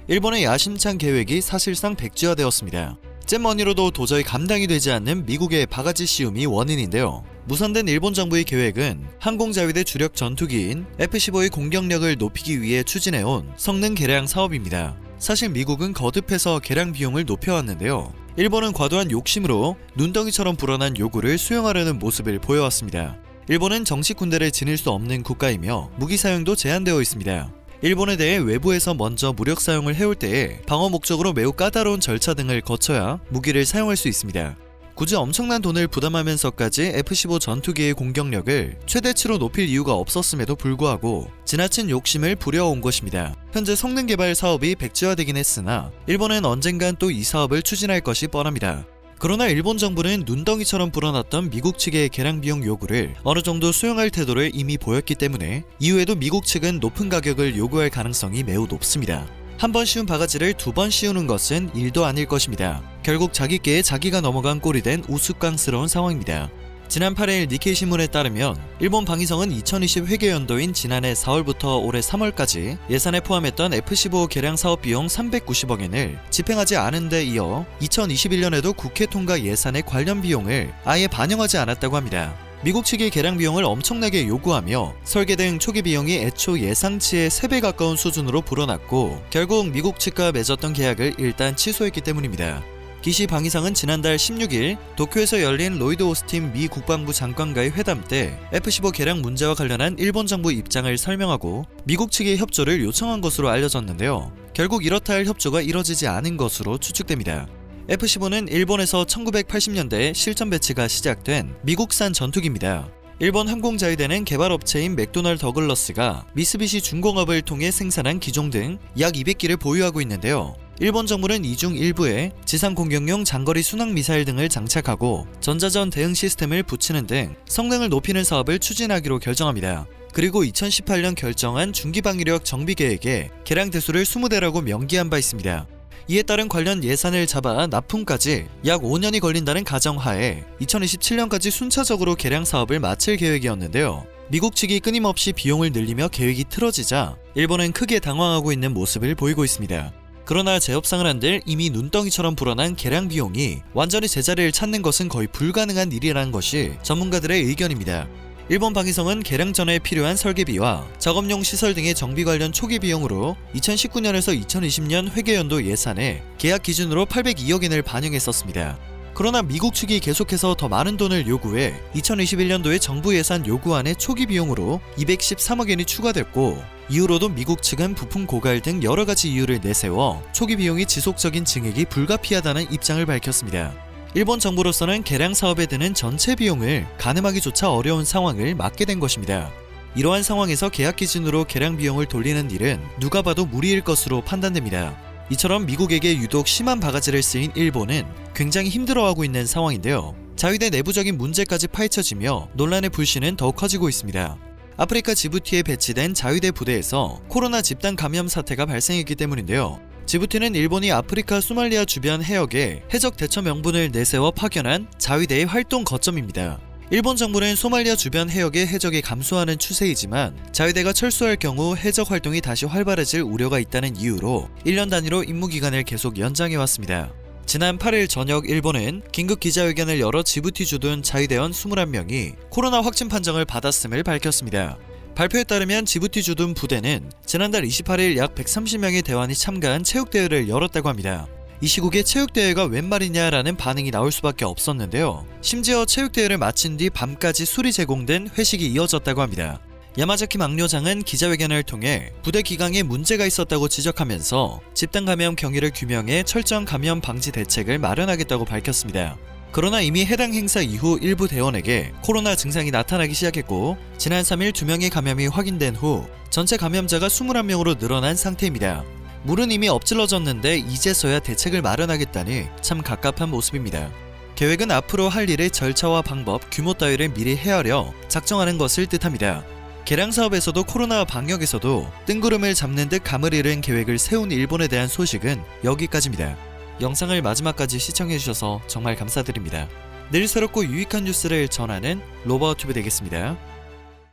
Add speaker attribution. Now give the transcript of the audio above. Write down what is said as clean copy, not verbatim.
Speaker 1: 일본의 야심찬 계획이 사실상 백지화되었습니다. 잼머니로도 도저히 감당이 되지 않는 미국의 바가지 씌움이 원인인데요. 무산된 일본 정부의 계획은 항공자위대 주력 전투기인 F-15의 공격력을 높이기 위해 추진해온 성능 개량 사업입니다. 사실 미국은 거듭해서 개량 비용을 높여왔는데요. 일본은 과도한 욕심으로 눈덩이처럼 불어난 요구를 수용하려는 모습을 보여왔습니다. 일본은 정식 군대를 지닐 수 없는 국가이며 무기 사용도 제한되어 있습니다. 일본에 대해 외부에서 먼저 무력 사용을 해올 때에 방어 목적으로 매우 까다로운 절차 등을 거쳐야 무기를 사용할 수 있습니다. 굳이 엄청난 돈을 부담하면서까지 F-15 전투기의 공격력을 최대치로 높일 이유가 없었음에도 불구하고 지나친 욕심을 부려온 것입니다. 현재 성능 개발 사업이 백지화되긴 했으나 일본은 언젠간 또 이 사업을 추진할 것이 뻔합니다. 그러나 일본 정부는 눈덩이처럼 불어났던 미국 측의 개량 비용 요구를 어느 정도 수용할 태도를 이미 보였기 때문에 이후에도 미국 측은 높은 가격을 요구할 가능성이 매우 높습니다. 한 번 씌운 바가지를 두 번 씌우는 것은 일도 아닐 것입니다. 결국 자기 께에 자기가 넘어간 꼴이 된 우스꽝스러운 상황입니다. 지난 8일 니케이 신문에 따르면 일본 방위성은 2020 회계연도인 지난해 4월부터 올해 3월까지 예산에 포함했던 F-15 개량 사업 비용 390억 엔을 집행하지 않은 데 이어 2021년에도 국회 통과 예산의 관련 비용을 아예 반영하지 않았다고 합니다. 미국 측이 개량 비용을 엄청나게 요구하며 설계 등 초기 비용이 애초 예상치의 3배 가까운 수준으로 불어났고 결국 미국 측과 맺었던 계약을 일단 취소했기 때문입니다. 기시 방위상은 지난달 16일 도쿄에서 열린 로이드 오스틴 미 국방부 장관과의 회담 때 F-15 개량 문제와 관련한 일본 정부 입장을 설명하고 미국 측의 협조를 요청한 것으로 알려졌는데요. 결국 이렇다 할 협조가 이뤄지지 않은 것으로 추측됩니다. F-15는 일본에서 1980년대에 실전 배치가 시작된 미국산 전투기입니다. 일본 항공자위대는 개발업체인 맥도널드 더글러스가 미쓰비시 중공업을 통해 생산한 기종 등 약 200기를 보유하고 있는데요. 일본 정부는 이 중 일부에 지상 공격용 장거리 순항 미사일 등을 장착하고 전자전 대응 시스템을 붙이는 등 성능을 높이는 사업을 추진하기로 결정합니다. 그리고 2018년 결정한 중기방위력 정비 계획에 개량 대수를 20대라고 명기한 바 있습니다. 이에 따른 관련 예산을 잡아 납품까지 약 5년이 걸린다는 가정하에 2027년까지 순차적으로 개량 사업을 마칠 계획이었는데요. 미국 측이 끊임없이 비용을 늘리며 계획이 틀어지자 일본은 크게 당황하고 있는 모습을 보이고 있습니다. 그러나 제협상을 한들 이미 눈덩이처럼 불어난 개량 비용이 완전히 제자리를 찾는 것은 거의 불가능한 일이라는 것이 전문가들의 의견입니다. 일본 방위성은 개량 전에 필요한 설계비와 작업용 시설 등의 정비 관련 초기 비용으로 2019년에서 2020년 회계연도 예산에 계약 기준으로 802억 엔을 반영했었습니다. 그러나 미국 측이 계속해서 더 많은 돈을 요구해 2021년도에 정부 예산 요구안의 초기 비용으로 213억 엔이 추가됐고 이후로도 미국 측은 부품 고갈 등 여러가지 이유를 내세워 초기 비용이 지속적인 증액이 불가피하다는 입장을 밝혔습니다. 일본 정부로서는 개량 사업에 드는 전체 비용을 가늠하기조차 어려운 상황을 맞게 된 것입니다. 이러한 상황에서 계약 기준으로 개량 비용을 돌리는 일은 누가 봐도 무리일 것으로 판단됩니다. 이처럼 미국에게 유독 심한 바가지를 쓰인 일본은 굉장히 힘들어하고 있는 상황인데요. 자위대 내부적인 문제까지 파헤쳐지며 논란의 불씨는 더욱 커지고 있습니다. 아프리카 지부티에 배치된 자위대 부대에서 코로나 집단 감염 사태가 발생했기 때문인데요. 지부티는 일본이 아프리카 소말리아 주변 해역에 해적 대처 명분을 내세워 파견한 자위대의 활동 거점입니다. 일본 정부는 소말리아 주변 해역의 해적이 감소하는 추세이지만 자위대가 철수할 경우 해적 활동이 다시 활발해질 우려가 있다는 이유로 1년 단위로 임무기간을 계속 연장해왔습니다. 지난 8일 저녁 일본은 긴급 기자회견을 열어 지부티 주둔 자위대원 21명이 코로나 확진 판정을 받았음을 밝혔습니다. 발표에 따르면 지부티 주둔 부대는 지난달 28일 약 130명의 대원이 참가한 체육대회를 열었다고 합니다. 이 시국에 체육대회가 웬 말이냐라는 반응이 나올 수밖에 없었는데요. 심지어 체육대회를 마친 뒤 밤까지 술이 제공된 회식이 이어졌다고 합니다. 야마자키 막료장은 기자회견을 통해 부대 기강에 문제가 있었다고 지적하면서 집단 감염 경위를 규명해 철저한 감염 방지 대책을 마련하겠다고 밝혔습니다. 그러나 이미 해당 행사 이후 일부 대원에게 코로나 증상이 나타나기 시작했고 지난 3일 2명의 감염이 확인된 후 전체 감염자가 21명으로 늘어난 상태입니다. 물은 이미 엎질러졌는데 이제서야 대책을 마련하겠다니 참 갑갑한 모습입니다. 계획은 앞으로 할 일의 절차와 방법, 규모 따위를 미리 헤아려 작정하는 것을 뜻합니다. 개량 사업에서도 코로나 방역에서도 뜬구름을 잡는 듯 감을 잃은 계획을 세운 일본에 대한 소식은 여기까지입니다. 영상을 마지막까지 시청해주셔서 정말 감사드립니다. 늘 새롭고 유익한 뉴스를 전하는 로바오튜브 되겠습니다.